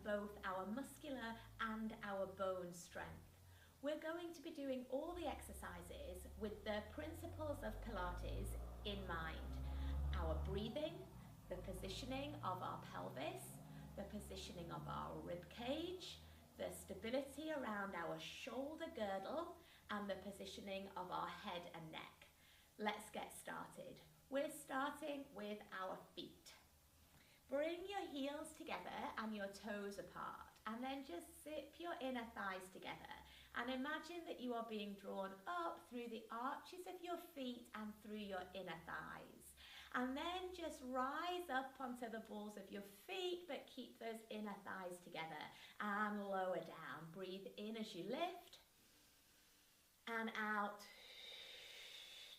both our muscular and our bone strength. We're going to be doing all the exercises with the principles of Pilates in mind. Our breathing, the positioning of our pelvis, the positioning of our rib cage, the stability around our shoulder girdle, and the positioning of our head and neck. Let's get started. We're starting with our feet. Bring your heels together and your toes apart, and then just zip your inner thighs together. And imagine that you are being drawn up through the arches of your feet and through your inner thighs. And then just rise up onto the balls of your feet, but keep those inner thighs together. And lower down. Breathe in as you lift. And out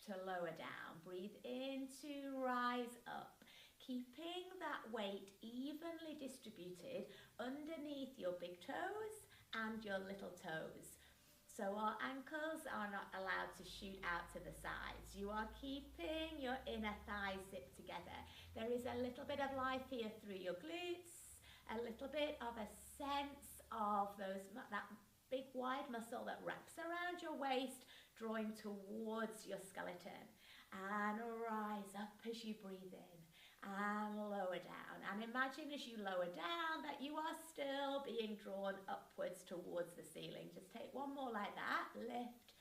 to lower down. Breathe in to rise up. Keeping that weight evenly distributed underneath your big toes and your little toes. So our ankles are not allowed to shoot out to the sides. You are keeping your inner thighs zipped together. There is a little bit of life here through your glutes, a little bit of a sense of that big wide muscle that wraps around your waist, drawing towards your skeleton. And rise up as you breathe in. And lower down, and imagine as you lower down that you are still being drawn upwards towards the ceiling. Just take one more like that, lift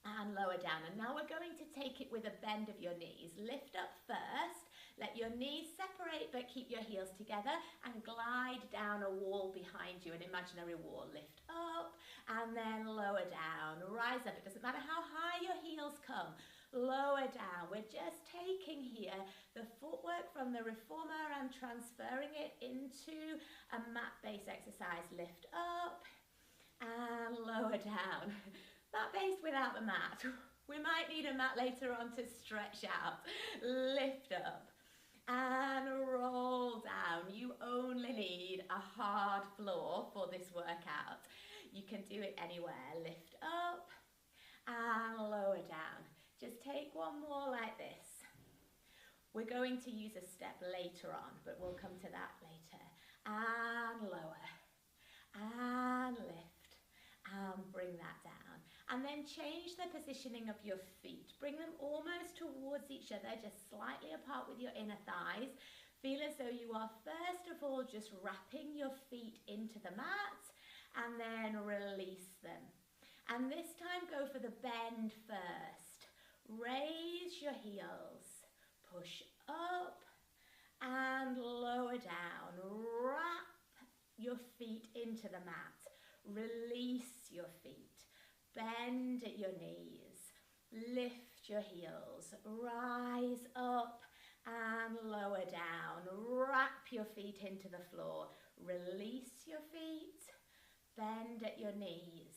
and lower down. And now we're going to take it with a bend of your knees. Lift up first, let your knees separate but keep your heels together, and glide down a wall behind you, an imaginary wall. Lift up and then lower down, rise up. It doesn't matter how high your heels come. Lower down. We're just taking here the footwork from the reformer and transferring it into a mat-based exercise. Lift up and lower down. Mat-based without the mat. We might need a mat later on to stretch out. Lift up and roll down. You only need a hard floor for this workout. You can do it anywhere. Lift up and lower down. Just take one more like this. We're going to use a step later on, but we'll come to that later. And lower, and lift, and bring that down. And then change the positioning of your feet. Bring them almost towards each other, just slightly apart with your inner thighs. Feel as though you are first of all just wrapping your feet into the mat, and then release them. And this time go for the bend first. Raise your heels, push up and lower down. Wrap your feet into the mat. Release your feet. Bend at your knees. Lift your heels. Rise up and lower down. Wrap your feet into the floor. Release your feet. Bend at your knees.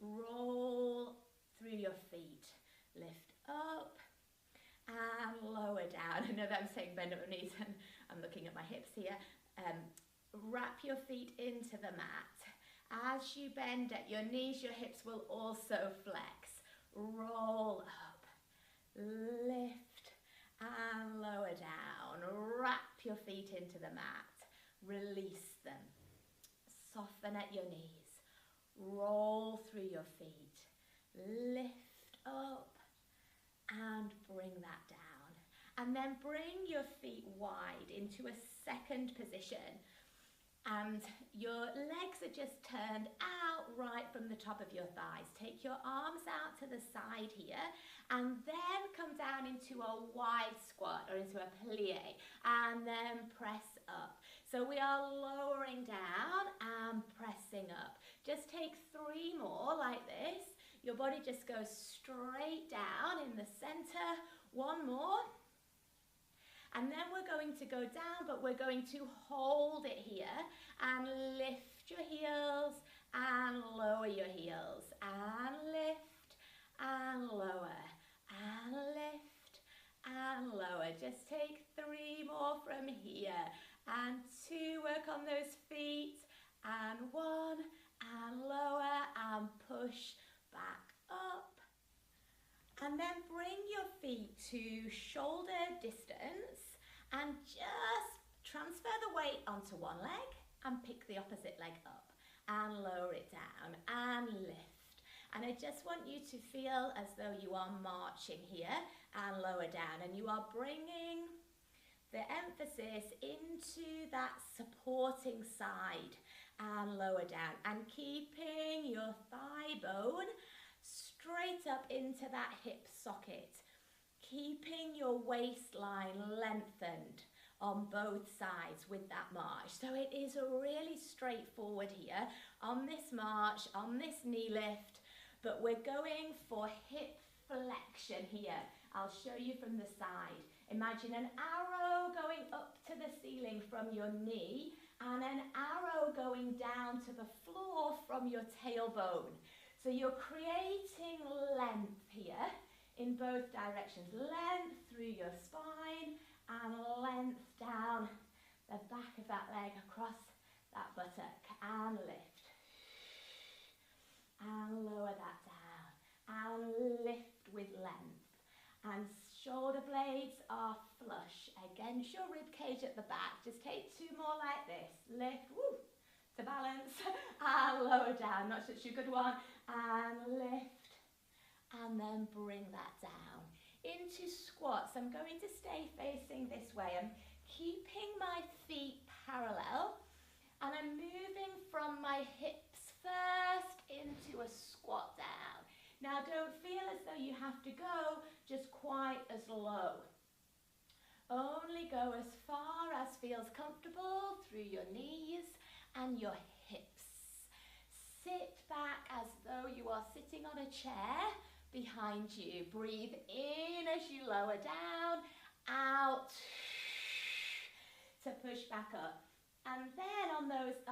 Roll through your feet. Lift up and lower down. I know that I'm saying bend at my knees and I'm looking at my hips here. Wrap your feet into the mat. As you bend at your knees, your hips will also flex. Roll up, lift and lower down. Wrap your feet into the mat. Release them. Soften at your knees. Roll through your feet. Lift up and bring that down. And then bring your feet wide into a second position. And your legs are just turned out right from the top of your thighs. Take your arms out to the side here and then come down into a wide squat or into a plie and then press up. So we are lowering down and pressing up. Just take 3 more like this. Your body just goes straight down in the center. 1 more. And then we're going to go down, but we're going to hold it here and lift your heels and lower your heels. And lift and lower and lift and lower. Just take 3 more from here. And 2, work on those feet. And 1 and lower and push back up. And then bring your feet to shoulder distance and just transfer the weight onto one leg and pick the opposite leg up and lower it down and lift. And I just want you to feel as though you are marching here and lower down, and you are bringing the emphasis into that supporting side and lower down, and keeping your thigh bone straight up into that hip socket, keeping your waistline lengthened on both sides with that march. So it is really straightforward here on this march, on this knee lift, but we're going for hip flexion here. I'll show you from the side. Imagine an arrow going up to the ceiling from your knee and an arrow going down to the floor from your tailbone. So you're creating length here in both directions. Length through your spine and length down the back of that leg across that buttock, and lift. And lower that down and lift with length. And shoulder blades are flush against your rib cage at the back. Just take 2 more like this. Lift, woo, to balance, and lower down. Not such a good one. And lift, and then bring that down. Into squats. I'm going to stay facing this way. I'm keeping my feet parallel, and I'm moving from my hips first into a squat down. Now don't feel as though you have to go just quite as low. Only go as far as feels comfortable through your knees and your hips. Sit back as though you are sitting on a chair behind you. Breathe in as you lower down, out to push back up. And then on those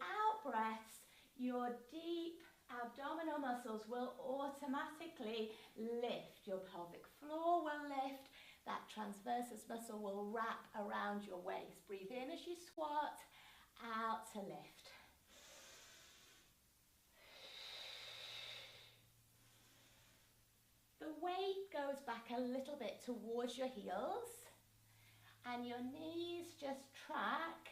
out breaths, your deep abdominal muscles will automatically lift. Your pelvic floor will lift. That transversus muscle will wrap around your waist. Breathe in as you squat, out to lift. The weight goes back a little bit towards your heels, and your knees just track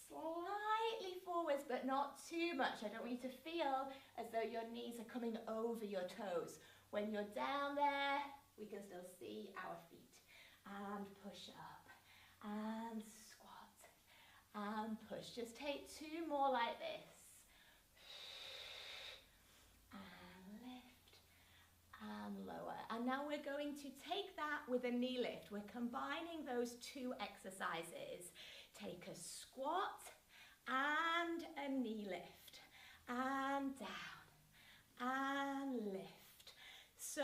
slightly forwards, but not too much. I don't want you to feel as though your knees are coming over your toes. When you're down there, we can still see our feet. And push up, and squat, and push. Just take 2 more like this. And lift, and lower. And now we're going to take that with a knee lift. We're combining those 2 exercises. Take a squat and a knee lift, and down, and lift. So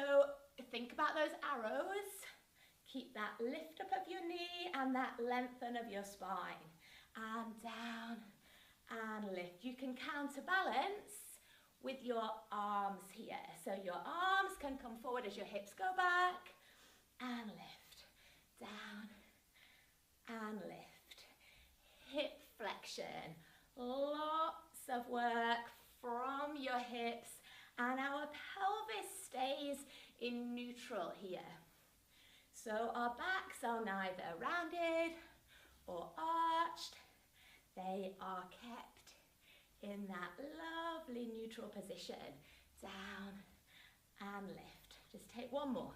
think about those arrows. Keep that lift up of your knee and that lengthen of your spine, and down, and lift. You can counterbalance with your arms here. So your arms can come forward as your hips go back, and lift, down, and lift. Hip flexion, lots of work from your hips, and our pelvis stays in neutral here. So our backs are neither rounded or arched, they are kept in that lovely neutral position. Down and lift. Just take 1 more.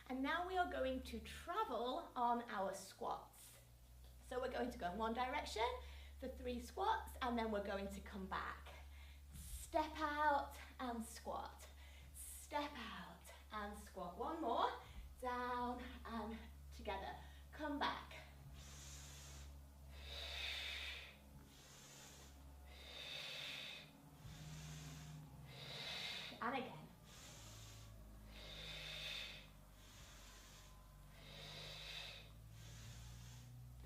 And now we are going to travel on our squats. So we're going to go in one direction for 3 squats, and then we're going to come back. Step out and squat. Step out and squat. 1 more. Down and together. Come back. And again.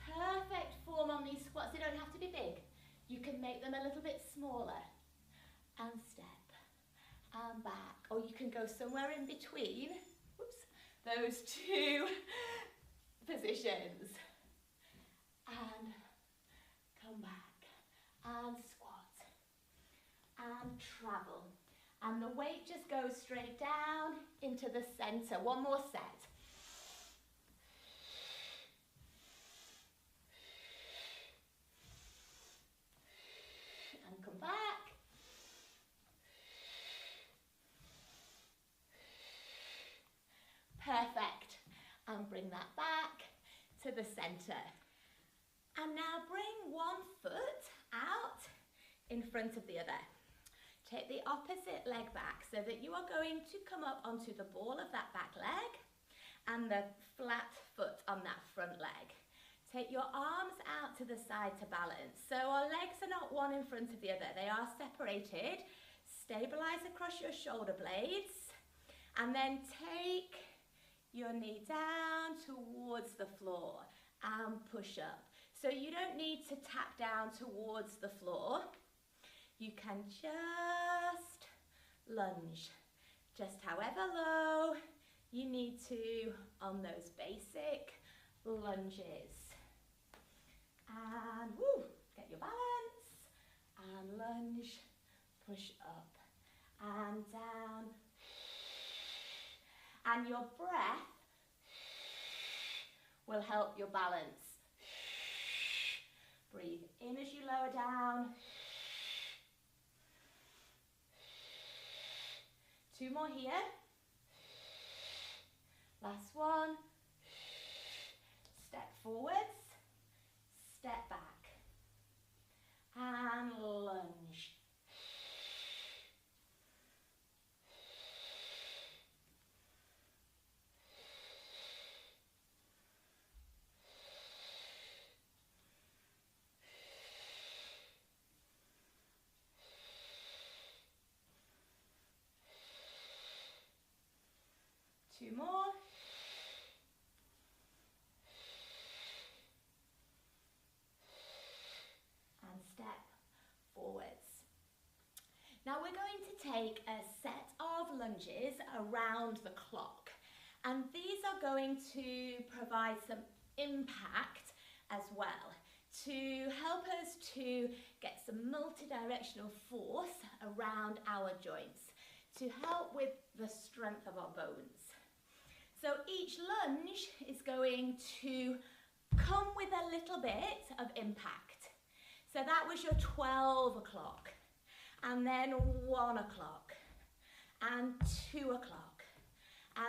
Perfect form on these squats. They don't have to be big. You can make them a little bit smaller. And step. And back. Or you can go somewhere in between. Whoops, those 2 positions. And come back. And squat. And travel. And the weight just goes straight down into the center. 1 more set. bring that back to the center. And now bring one foot out in front of the other. Take the opposite leg back so that you are going to come up onto the ball of that back leg and the flat foot on that front leg. Take your arms out to the side to balance. So our legs are not one in front of the other, they are separated. Stabilize across your shoulder blades and then take your knee down towards the floor and push up. So you don't need to tap down towards the floor. You can just lunge, just however low you need to on those basic lunges. And woo, get your balance and lunge, push up and down. And your breath will help your balance. Breathe in as you lower down. 2 more here. Last one. Step forwards, step back, and lunge. Two more. And step forwards. Now we're going to take a set of lunges around the clock. And these are going to provide some impact as well to help us to get some multi-directional force around our joints to help with the strength of our bones. So each lunge is going to come with a little bit of impact. So that was your 12 o'clock, and then 1 o'clock, and 2 o'clock,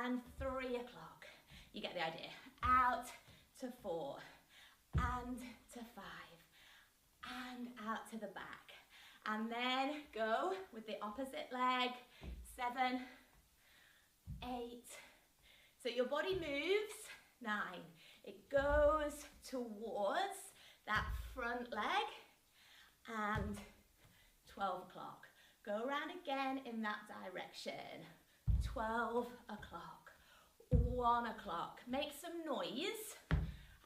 and 3 o'clock. You get the idea. Out to 4, and to 5, and out to the back. And then go with the opposite leg, 7, 8. So your body moves, 9. It goes towards that front leg, and 12 o'clock. Go around again in that direction. 12 o'clock, 1 o'clock. Make some noise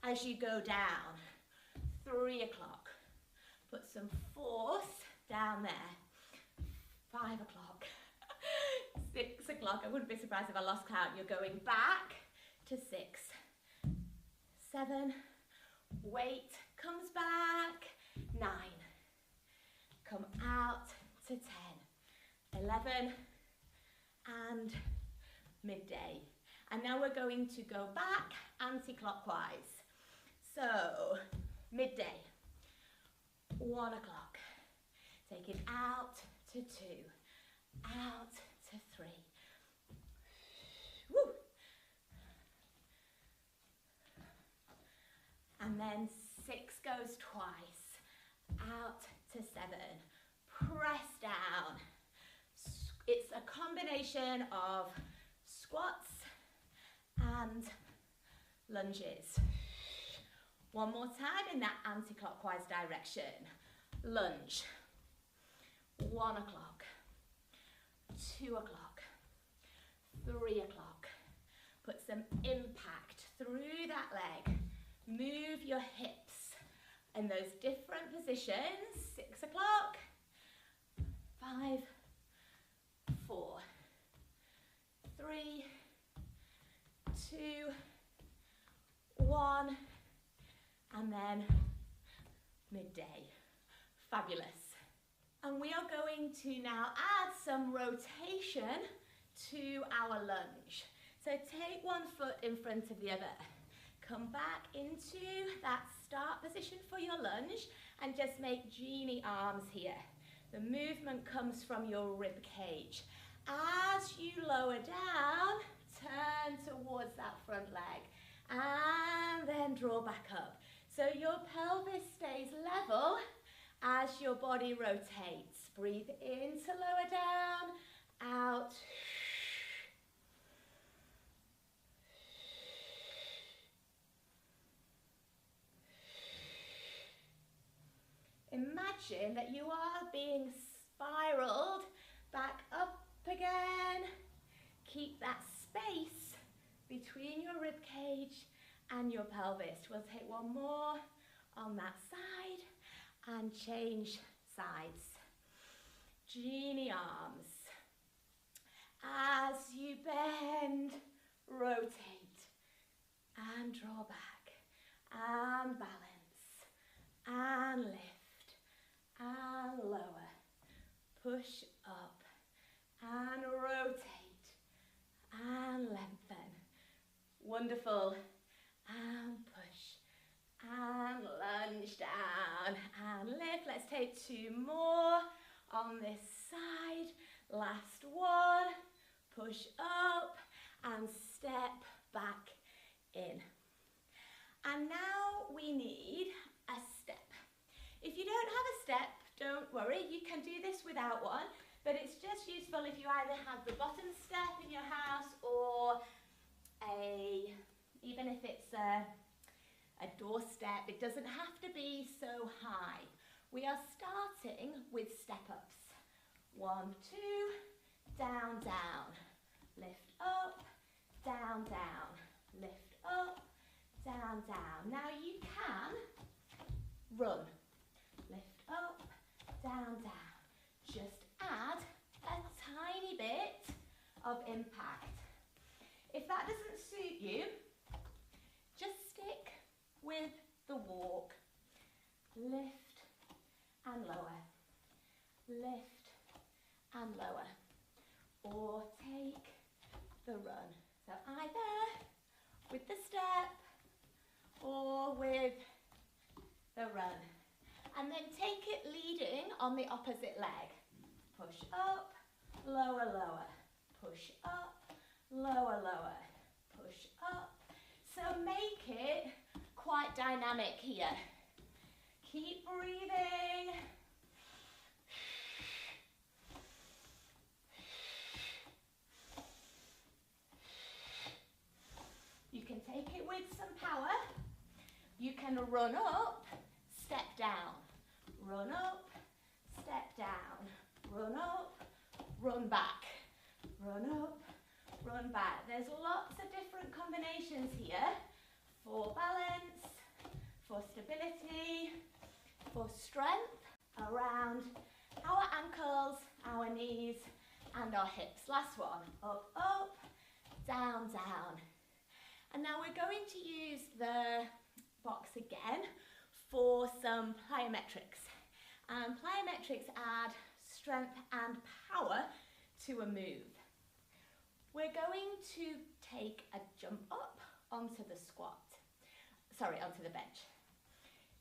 as you go down. 3 o'clock. Put some force down there. 5 o'clock. 6 o'clock. I wouldn't be surprised if I lost count. You're going back to 6. 7. Weight comes back. 9. Come out to 10. 11. And midday. And now we're going to go back anti-clockwise. So, midday. 1 o'clock. Take it out to 2. Out to 3. Woo! And then 6 goes twice. Out to 7. Press down. It's a combination of squats and lunges. One more time in that anti-clockwise direction. Lunge. 1 o'clock. 2 o'clock. 3 o'clock. Put some impact through that leg. Move your hips in those different positions. 6 o'clock. 5, 4, 3, 2, 1, and then midday. Fabulous. And we are going to now add some rotation to our lunge. So take one foot in front of the other. Come back into that start position for your lunge and just make genie arms here. The movement comes from your rib cage. As you lower down, turn towards that front leg draw back up. So your pelvis stays level as your body rotates. Breathe in to lower down, out. Imagine that you are being spiraled back up again. Keep that space between your rib cage and your pelvis. We'll take one more on that side and change sides. Genie arms. As you bend, rotate and draw back and balance and lift and lower. Push up and rotate and lengthen. Wonderful. And push and lunge down and lift. Let's take two more on this side. Last one. Push up and step back in. And now we need a step. If you don't have a step, don't worry, you can do this without one, but it's just useful if you either have the bottom step in your house or even if it's a doorstep, it doesn't have to be so high. We are starting with step-ups. 1, 2, down, down, lift up, down, down, lift up, down, down. Now you can run, lift up, down, down. Just add a tiny bit of impact. If that doesn't suit you, just stick with the walk. Lift and lower, lift and lower, or take the run. So either with the step or with the run. And then take it leading on the opposite leg. Push up, lower, lower, push up, lower, lower, push up. So make it quite dynamic here. Keep breathing. You can take it with some power. You can run up, step down, run up, step down, run up, run back, run up, run back. There's lots of different combinations here for balance, for stability, for strength around our ankles, our knees and our hips. Last one, up, up, down, down. And now we're going to use the box again for some plyometrics. Plyometrics add strength and power to a move. We're going to take a jump up onto the onto the bench.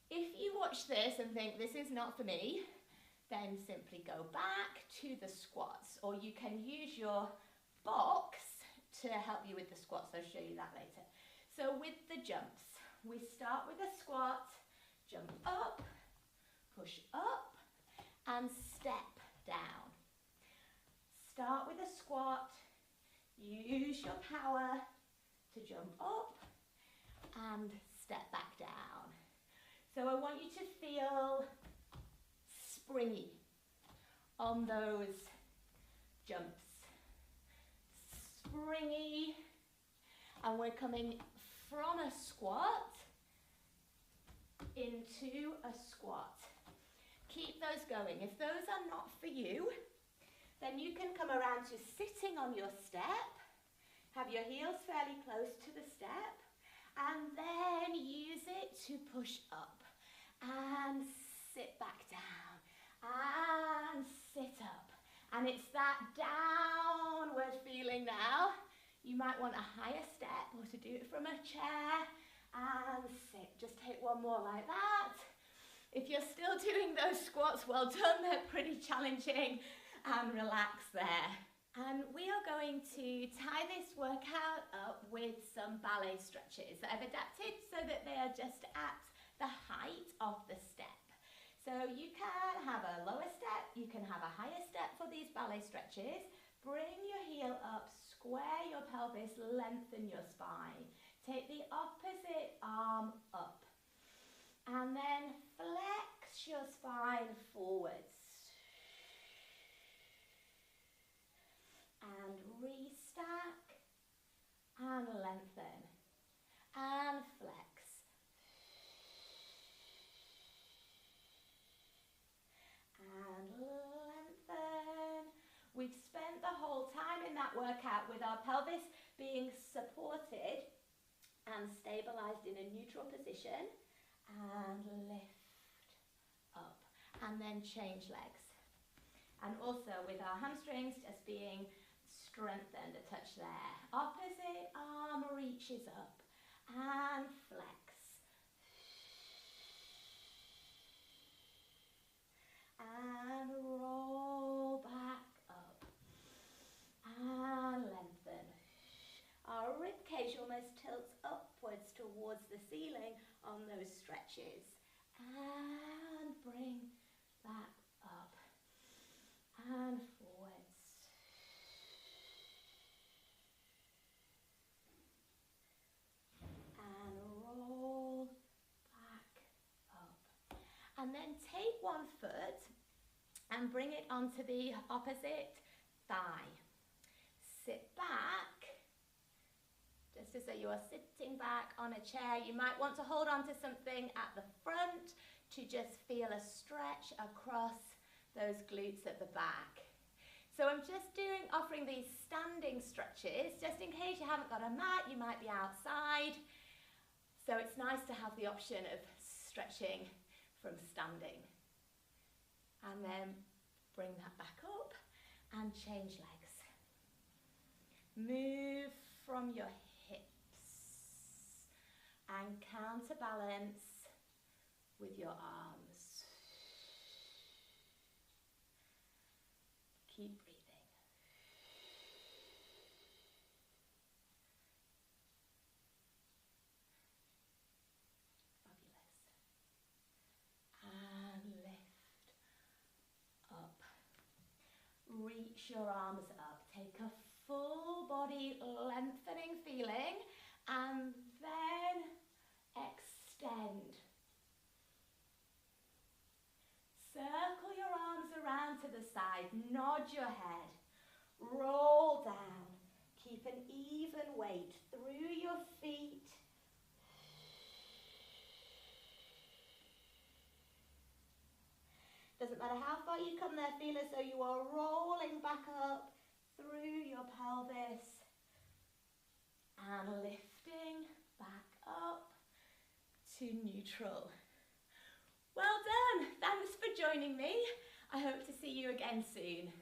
If you watch this and think this is not for me, then simply go back to the squats, or you can use your box to help you with the squats. I'll show you that later. So with the jumps, we start with a squat, jump up, push up, and step down. Start with a squat, use your power to jump up and step back down. So I want you to feel springy on those jumps. Springy, and we're coming from a squat into a squat. Keep those going. If those are not for you, then you can come around to sitting on your step, have your heels fairly close to the step, and then use it to push up and sit back down and sit up. And it's that downward feeling now. You might want a higher step or to do it from a chair and sit. Just take one more like that. If you're still doing those squats, well done, they're pretty challenging, and relax there. And we are going to tie this workout up with some ballet stretches that I've adapted so that they are just at the height of the step. So you can have a lower step, you can have a higher step for these ballet stretches. Bring your heel up, square your pelvis, lengthen your spine. Take the opposite arm up and then flex your spine forwards. And restack and lengthen and flex. And lengthen. We've spent the whole time in that workout with our pelvis being supported and stabilized in a neutral position. And lift up. And then change legs. And also with our hamstrings just being strengthened a touch there. Opposite arm reaches up and flex. And roll back up and lengthen. Our rib cage almost tilts upwards towards the ceiling on those stretches. And bring back up and forwards. And roll back up. And then take one foot and bring it onto the opposite thigh. Sit back, just as though you are sitting back on a chair. You might want to hold on to something at the front to just feel a stretch across those glutes at the back. So I'm just offering these standing stretches, just in case you haven't got a mat, you might be outside. So it's nice to have the option of stretching from standing. And then bring that back up and change legs. Move from your hips and counterbalance with your arms. Keep breathing. Fabulous. And lift up. Reach your arms up. Take a full body lengthening feeling and then extend. Circle your arms around to the side, nod your head, roll down. Keep an even weight through your feet. Doesn't matter how far you come there, feel as though you are rolling back up through your pelvis and lifting back up to neutral. Well done. Thanks for joining me. I hope to see you again soon.